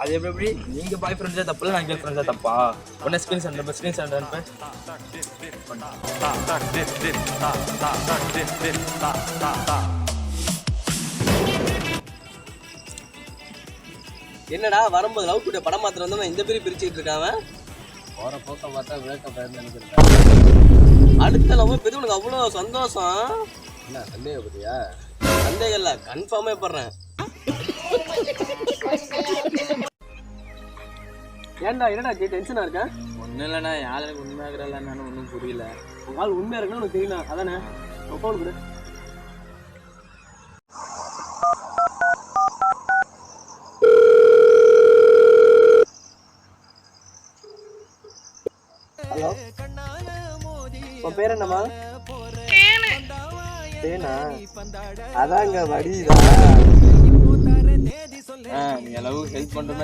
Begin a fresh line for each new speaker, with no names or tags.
அது எப்படி நீங்க பாய் ஃப்ரெண்ட்ஸா தப்பு இல்லை, நான் கேர்ள் ஃப்ரெண்ட்ஸா தப்பா? உடனே ஸ்கிரீன் ஷாட் அனுப்பேன்.
என்னடா வரும்போது லவ் கூட படம் மாத்திரம் வந்தா இந்த பேர் பிரிச்சுட்டு இருக்காங்க.
போற போக்க பார்த்தா பிரேக்கப் ஆயிருந்து நினைக்கிறேன்.
அடுத்த லவ் பெரிய உனக்கு அவ்வளோ சந்தோஷம்.
என்ன சந்தேகம் பத்தியா?
சந்தேகம் இல்லை, கன்ஃபார்மே படுறேன். ஏன்டா என்னடா டென்ஷனா இருக்கேன்?
ஒன்றும் இல்லைண்ணா, யார் எனக்கு உண்மையாகிறாள் என்னன்னு ஒன்றும் புரியல.
உங்க ஆள் உண்மையா இருக்குன்னு உனக்கு தெரியல அதானே? ஃபோன் கொடு. ஹலோ, உன் பேர் என்னம்மா? தேனா? அதாங்க வடிதா.
நீ அளவுக்கு ஹெல்ப் பண்ணுற